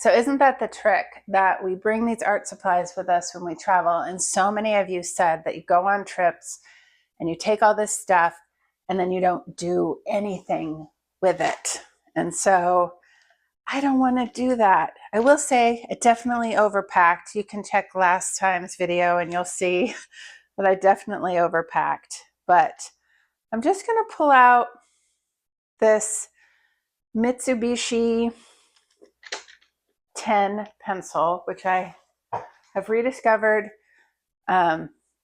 So isn't that the trick, that we bring these art supplies with us when we travel? And so many of you said that you go on trips and you take all this stuff and then you don't do anything with it. And so I don't want to do that. I will say I definitely overpacked. You can check last time's video and you'll see that I definitely overpacked. But I'm just going to pull out this Mitsubishi 10 pencil, which I have rediscovered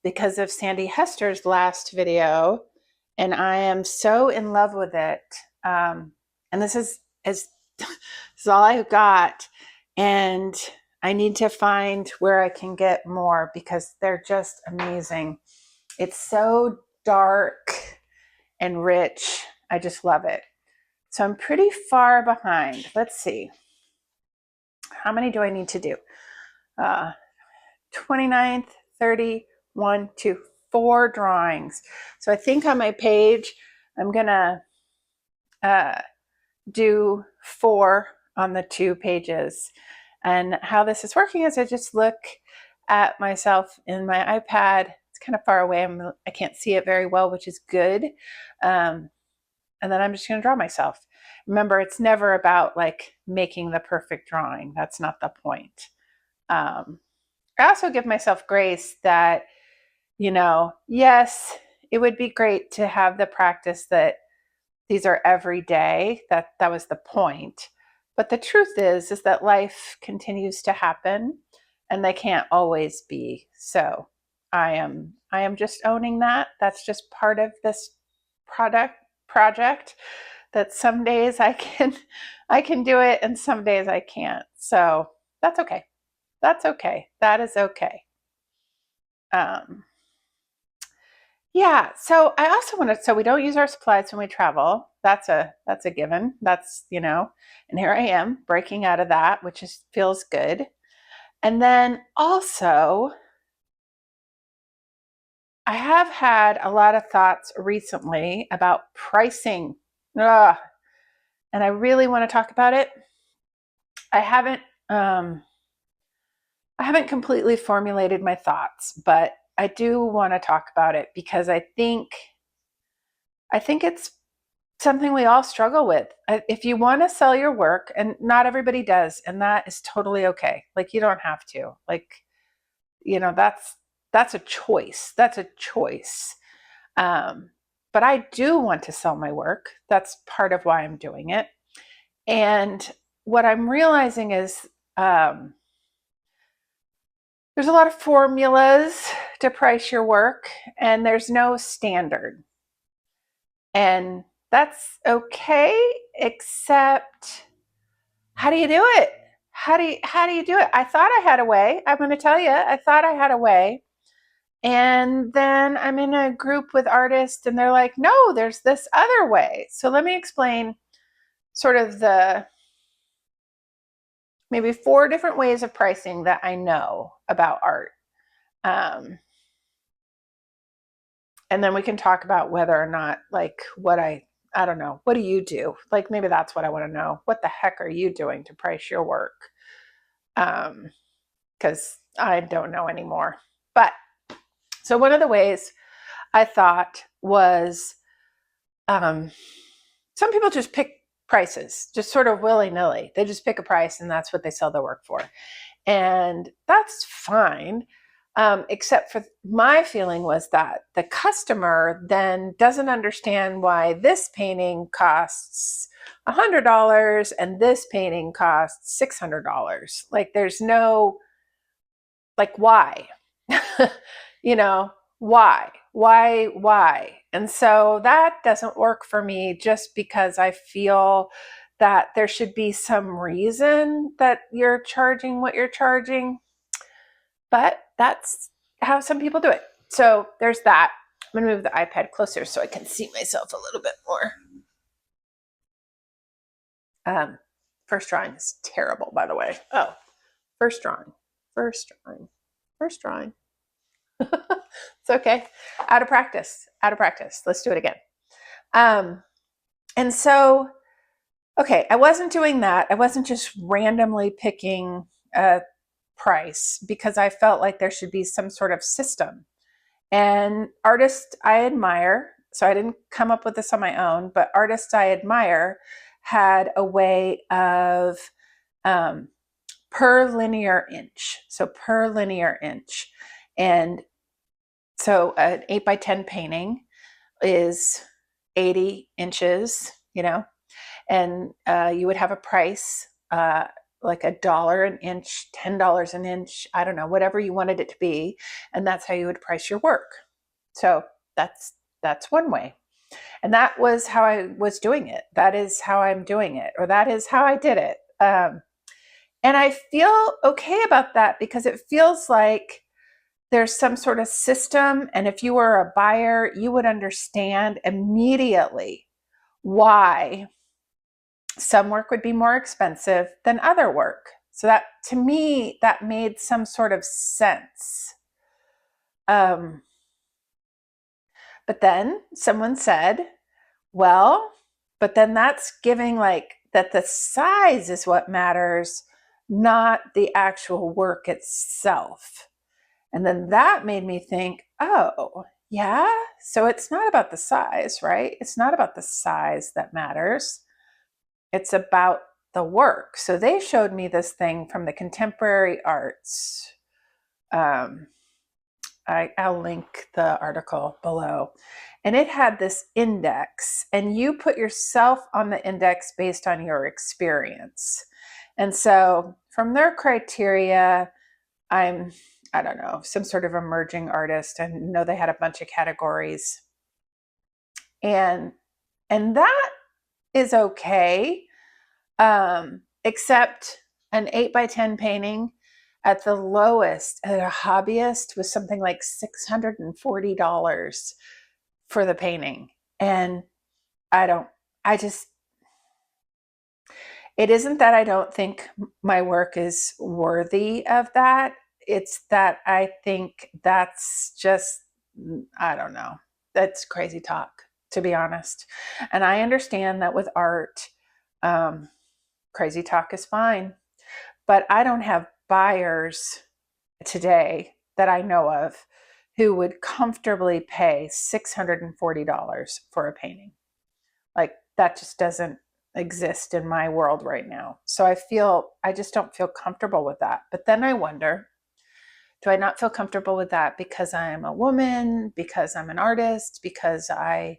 because of Sandy Hester's last video, and I am so in love with it. And this is all I've got, and I need to find where I can get more because they're just amazing. It's so dark and rich. I just love it. So I'm pretty far behind. Let's see. How many do I need to do? 29th, 30, 1, 2, 4 drawings. So I think on my page, I'm going to do 4 on the 2 pages. And how this is working is I just look at myself in my iPad. It's kind of far away. I can't see it very well, which is good. And then I'm just going to draw myself. Remember, it's never about like making the perfect drawing. That's not the point. I also give myself grace that, yes, it would be great to have the practice that these are every day. That was the point. But the truth is that life continues to happen and they can't always be. So I am just owning that. That's just part of this project, that some days I can do it and some days I can't. So that's okay. That's okay. That is okay. Yeah. So I also want to, so we don't use our supplies when we travel. That's a given. That's, and here I am breaking out of that, which feels good. And then also, I have had a lot of thoughts recently about pricing. Ugh. And I really want to talk about it. I haven't completely formulated my thoughts, but I do want to talk about it because I think it's something we all struggle with. If you want to sell your work, and not everybody does, and that is totally okay. Like, you don't have to. Like, that's a choice. That's a choice. But I do want to sell my work. That's part of why I'm doing it. And what I'm realizing is there's a lot of formulas to price your work, and there's no standard. And that's okay, except how do you do it? How do you do it? I thought I had a way. I'm going to tell you, I thought I had a way. And then I'm in a group with artists and they're like, no, there's this other way. So let me explain sort of the maybe 4 different ways of pricing that I know about art. And then we can talk about whether or not, like, I don't know, what do you do? Like, maybe that's what I want to know. What the heck are you doing to price your work? Because I don't know anymore. But so one of the ways I thought was some people just pick prices, just sort of willy-nilly. They just pick a price and that's what they sell their work for. And that's fine. Except for my feeling was that the customer then doesn't understand why this painting costs $100 and this painting costs $600. Like, there's no, like, why? Why? And so that doesn't work for me, just because I feel that there should be some reason that you're charging what you're charging. But that's how some people do it. So there's that. I'm going to move the iPad closer so I can see myself a little bit more. First drawing is terrible, by the way. Oh, first drawing. It's okay. Out of practice. Let's do it again. And so Okay, I wasn't doing that. I wasn't just randomly picking a price because I felt like there should be some sort of system. And artists I admire, so I didn't come up with this on my own, but artists I admire had a way of um, per linear inch. So per linear inch. And so an 8 by 10 painting is 80 inches, and you would have a price like $1 an inch, $10 an inch, I don't know, whatever you wanted it to be, and that's how you would price your work. So that's one way, and that was how I was doing it. That is how I'm doing it, or that is how I did it. And I feel okay about that because it feels like there's some sort of system, and if you were a buyer, you would understand immediately why some work would be more expensive than other work. So that, to me, that made some sort of sense. But then someone said, well, but then that's giving like that the size is what matters, not the actual work itself. And then that made me think, oh, yeah, so it's not about the size, right? It's not about the size that matters. It's about the work. So they showed me this thing from the contemporary arts. I'll link the article below. And it had this index, and you put yourself on the index based on your experience. And so from their criteria, I don't know, some sort of emerging artist. I know they had a bunch of categories. And that is okay. Except an 8 by 10 painting at the lowest at a hobbyist was something like $640 for the painting. And I just, it isn't that I don't think my work is worthy of that. It's that I think that's just, I don't know, that's crazy talk, to be honest. And I understand that with art, crazy talk is fine, but I don't have buyers today that I know of who would comfortably pay $640 for a painting. Like, that just doesn't exist in my world right now. So I just don't feel comfortable with that. But then I wonder, do I not feel comfortable with that because I'm a woman, because I'm an artist, because um,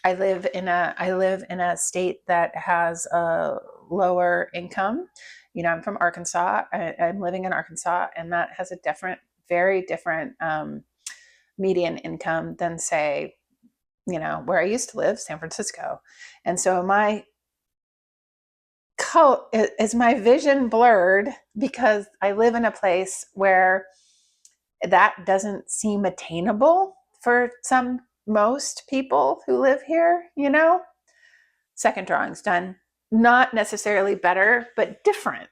I live in a state that has a lower income. I'm from Arkansas. I'm living in Arkansas, and that has a very different median income than, say, where I used to live, San Francisco. And so is my vision blurred because I live in a place where that doesn't seem attainable for most people who live here. Second drawing's done. Not necessarily better, but different.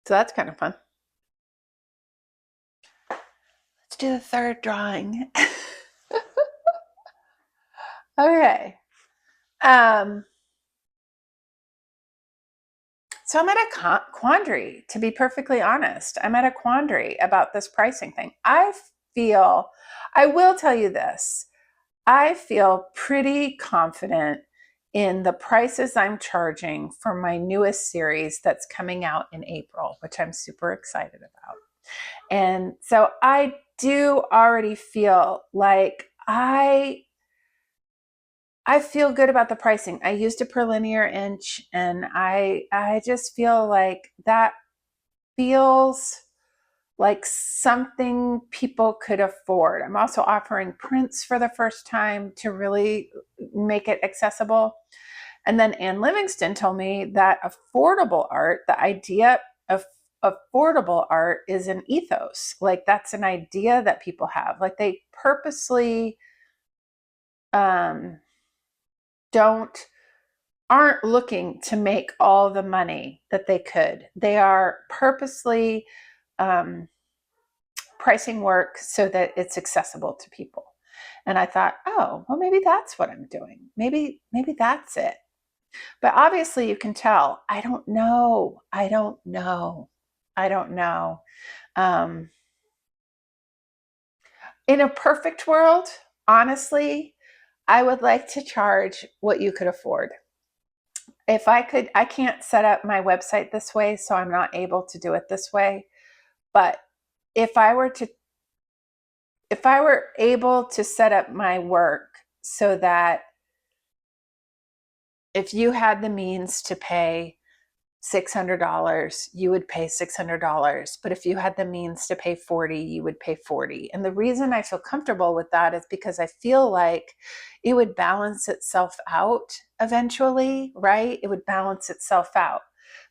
So that's kind of fun. Let's do the third drawing. Okay. So I'm at a quandary, to be perfectly honest. I'm at a quandary about this pricing thing. I will tell you this, I feel pretty confident in the prices I'm charging for my newest series that's coming out in April, which I'm super excited about. And so I do already feel like I feel good about the pricing. I used a per linear inch, and I just feel like that feels like something people could afford. I'm also offering prints for the first time to really make it accessible. And then Ann Livingston told me that affordable art, the idea of affordable art is an ethos. Like, that's an idea that people have. Like, they purposely aren't looking to make all the money that they could. They are purposely pricing work so that it's accessible to people. And I thought, oh, well, maybe that's what I'm doing. Maybe that's it. But obviously you can tell, I don't know. Um, in a perfect world, honestly, I would like to charge what you could afford. If I could, I can't set up my website this way, so I'm not able to do it this way. But if I were to, if I were able to set up my work so that if you had the means to pay $600, you would pay $600. But if you had the means to pay 40, you would pay 40. And the reason I feel comfortable with that is because I feel like it would balance itself out eventually, right? It would balance itself out.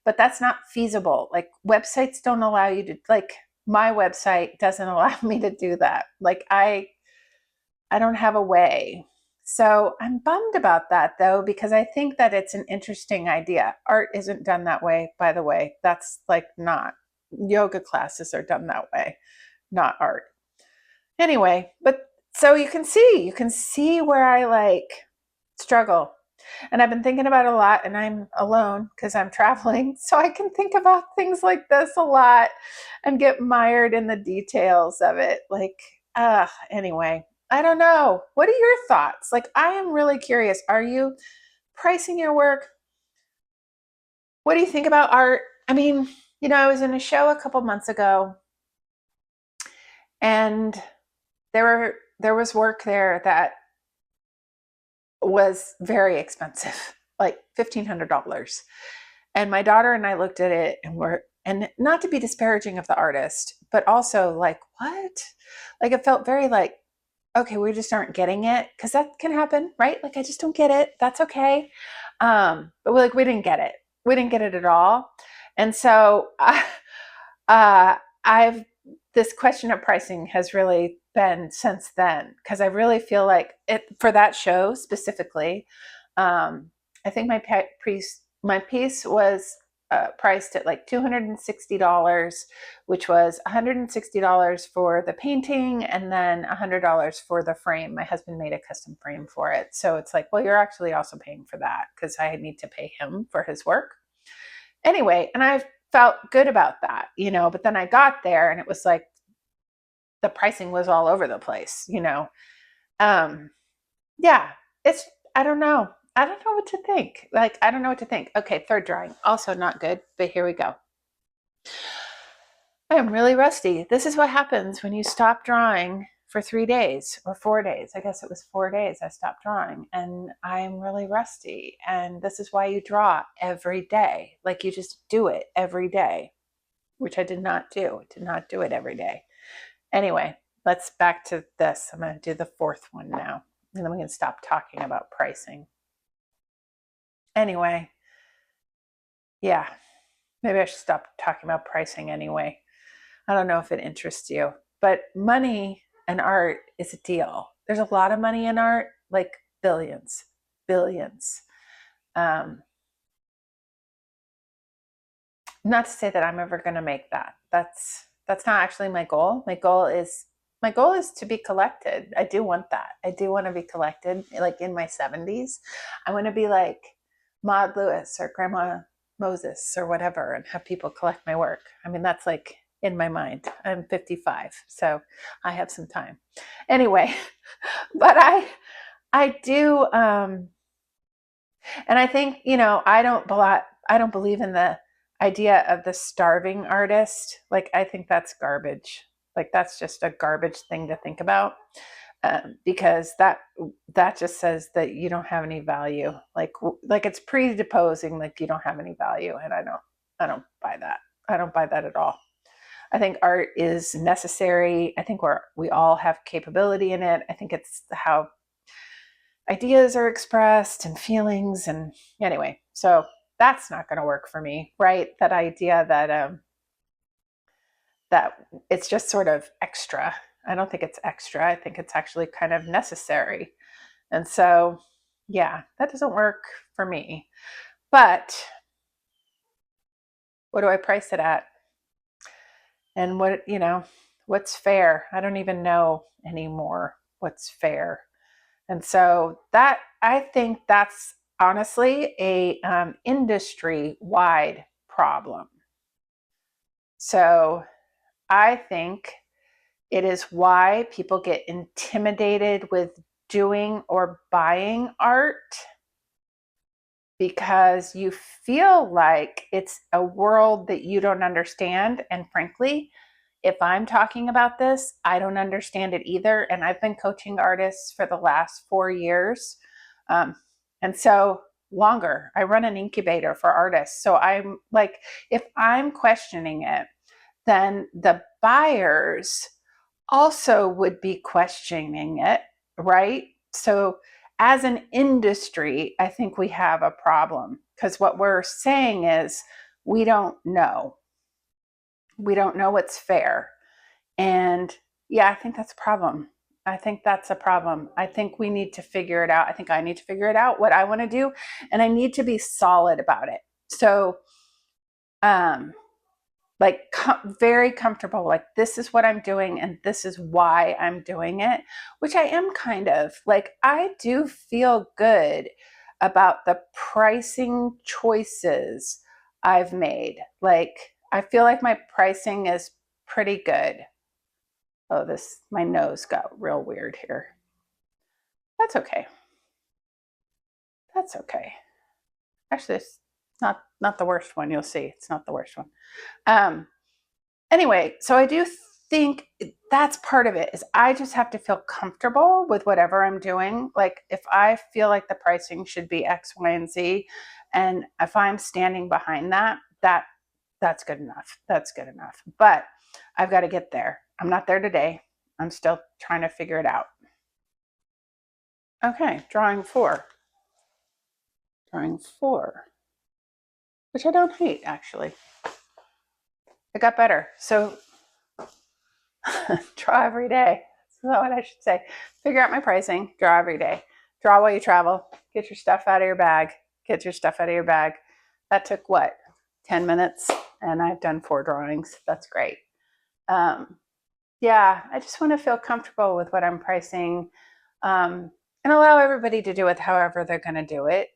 But that's not feasible. Like websites don't allow you to, like my website doesn't allow me to do that. Like I don't have a way. So I'm bummed about that though, because I think that it's an interesting idea. Art isn't done that way, by the way. That's like not, yoga classes are done that way, not art. Anyway, but so you can see where I like struggle. And I've been thinking about it a lot, and I'm alone because I'm traveling. So I can think about things like this a lot and get mired in the details of it. Like, anyway, I don't know. What are your thoughts? Like, I am really curious. Are you pricing your work? What do you think about art? I mean, I was in a show a couple months ago, and there was work there that was very expensive, like $1,500. And my daughter and I looked at it and not to be disparaging of the artist, but also like, what? Like it felt very like, okay, we just aren't getting it, because that can happen, right? Like I just don't get it. That's okay. But we didn't get it. We didn't get it at all. And so I've this question of pricing has really been since then, because I really feel like it for that show specifically. I think my piece was priced at like $260, which was $160 for the painting and then $100 for the frame. My husband made a custom frame for it, so it's like, well, you're actually also paying for that because I need to pay him for his work anyway. And I felt good about that, but then I got there and it was like the pricing was all over the place. um yeah, it's, I don't know. I don't know what to think. Like, I don't know what to think. Okay, third drawing, also not good, but here we go. I am really rusty. This is what happens when you stop drawing for 3 days or 4 days. I guess it was 4 days I stopped drawing, and I'm really rusty. And this is why you draw every day. Like you just do it every day, which I did not do. I did not do it every day. Anyway, let's back to this. I'm going to do the fourth one now, and then we can stop talking about pricing. Anyway, yeah, maybe I should stop talking about pricing anyway. I don't know if it interests you, but money and art is a deal. There's a lot of money in art, like billions, billions. Not to say that I'm ever going to make that. That's not actually my goal. My goal is to be collected. I do want that. I do want to be collected, like in my 70s. I want to be like Maud Lewis or Grandma Moses or whatever, and have people collect my work. I mean, that's like in my mind. I'm 55, so I have some time. Anyway, but I do, and I think, I don't believe in the idea of the starving artist. Like, I think that's garbage. Like, that's just a garbage thing to think about, because that just says that you don't have any value. Like it's predisposing, like you don't have any value, and I don't buy that. I don't buy that at all. I think art is necessary. I think we all have capability in it. I think it's how ideas are expressed and feelings. And anyway, so that's not going to work for me, right? That idea that it's just sort of extra. I don't think it's extra. I think it's actually kind of necessary. And so, yeah, that doesn't work for me. But what do I price it at? And what's fair? I don't even know anymore what's fair. And so that, I think that's honestly a industry-wide problem. So I think it is why people get intimidated with doing or buying art, because you feel like it's a world that you don't understand. And frankly, if I'm talking about this, I don't understand it either. And I've been coaching artists for the last 4 years. And so longer. I run an incubator for artists. So I'm like, if I'm questioning it, then the buyers also would be questioning it, right? So as an industry, I think we have a problem, because what we're saying is we don't know. We don't know what's fair. And yeah, I think that's a problem. I think that's a problem. I think we need to figure it out. I think I need to figure it out, what I want to do, and I need to be solid about it. So, like very comfortable, like this is what I'm doing and this is why I'm doing it, which I am kind of. Like, I do feel good about the pricing choices I've made. Like, I feel like my pricing is pretty good. Oh, my nose got real weird here. That's okay. That's okay. Actually, it's not the worst one. You'll see, it's not the worst one. Anyway, so I do think that's part of it, is I just have to feel comfortable with whatever I'm doing. Like, if I feel like the pricing should be X, Y, and Z, and if I'm standing behind that's good enough. That's good enough. But I've got to get there. I'm not there today. I'm still trying to figure it out. Okay, drawing 4. Drawing 4, which I don't hate, actually. It got better. So draw every day. That's what I should say. Figure out my pricing. Draw every day. Draw while you travel. Get your stuff out of your bag. Get your stuff out of your bag. That took what? 10 minutes, and I've done 4 drawings. That's great. Yeah, I just want to feel comfortable with what I'm pricing, and allow everybody to do it however they're going to do it.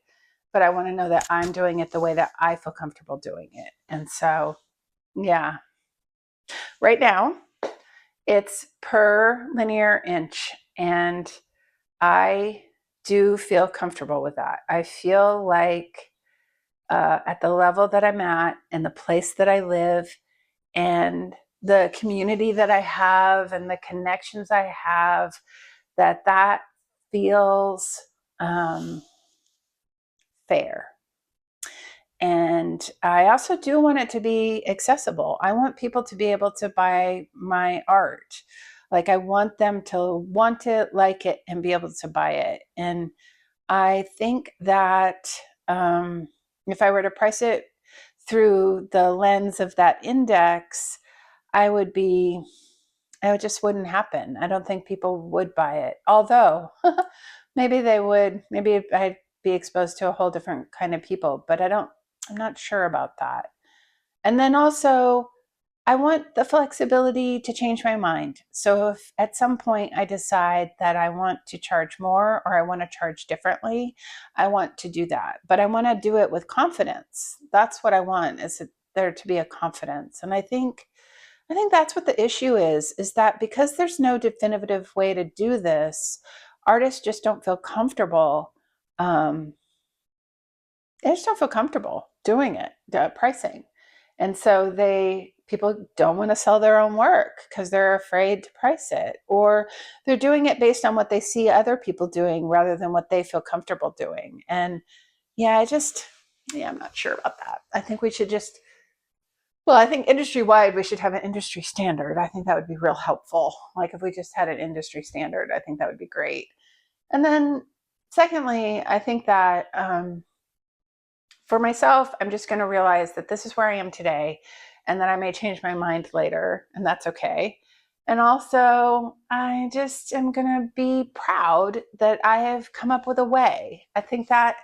But I want to know that I'm doing it the way that I feel comfortable doing it. And so, yeah. Right now, it's per linear inch, and I do feel comfortable with that. I feel like at the level that I'm at, and the place that I live, and the community that I have, and the connections I have, that feels fair. And I also do want it to be accessible. I want people to be able to buy my art. Like, I want them to want it, like it, and be able to buy it. And I think that if I were to price it through the lens of that index, it just wouldn't happen. I don't think people would buy it. Although maybe they would. Maybe I'd be exposed to a whole different kind of people, but I'm not sure about that. And then also, I want the flexibility to change my mind. So if at some point I decide that I want to charge more, or I want to charge differently, I want to do that. But I want to do it with confidence. That's what I want, is there to be a confidence. And I think that's what the issue is that because there's no definitive way to do this, artists just don't feel comfortable. They just don't feel comfortable doing it, pricing. And so people don't want to sell their own work because they're afraid to price it, or they're doing it based on what they see other people doing rather than what they feel comfortable doing. And yeah, I'm not sure about that. I think we should I think industry-wide, we should have an industry standard. I think that would be real helpful. Like, if we just had an industry standard, I think that would be great. And then secondly, I think that for myself, I'm just going to realize that this is where I am today, and that I may change my mind later, and that's okay. And also, I just am going to be proud that I have come up with a way. I think that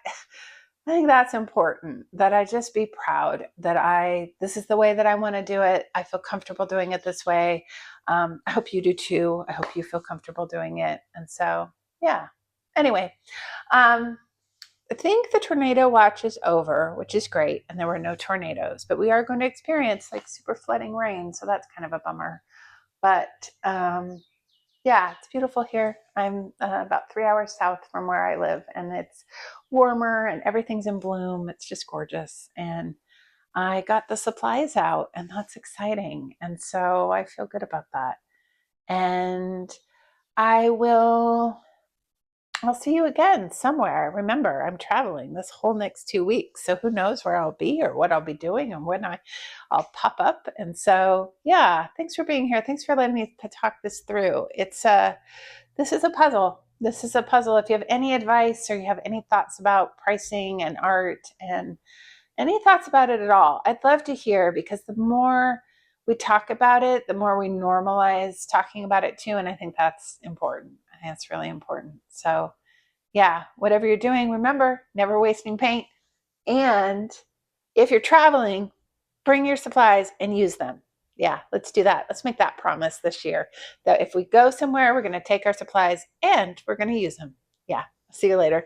I think that's important, that I just be proud that this is the way that I want to do it. I feel comfortable doing it this way. I hope you do too. I hope you feel comfortable doing it. And so, yeah. Anyway, I think the tornado watch is over, which is great. And there were no tornadoes, but we are going to experience like super flooding rain. So that's kind of a bummer. But yeah, it's beautiful here. I'm about 3 hours south from where I live, and it's warmer and everything's in bloom. It's just gorgeous. And I got the supplies out, and that's exciting. And so I feel good about that. And I will I'll see you again somewhere. Remember, I'm traveling this whole next 2 weeks. So who knows where I'll be or what I'll be doing and when I'll pop up. And so, yeah, thanks for being here. Thanks for letting me talk this through. This is a puzzle. This is a puzzle. If you have any advice or you have any thoughts about pricing and art and any thoughts about it at all, I'd love to hear, because the more we talk about it, the more we normalize talking about it too. And I think that's important. I think it's really important. So, yeah, whatever you're doing, remember, never wasting paint. And if you're traveling, bring your supplies and use them. Yeah, let's do that. Let's make that promise this year, that if we go somewhere, we're going to take our supplies and we're going to use them. Yeah, see you later.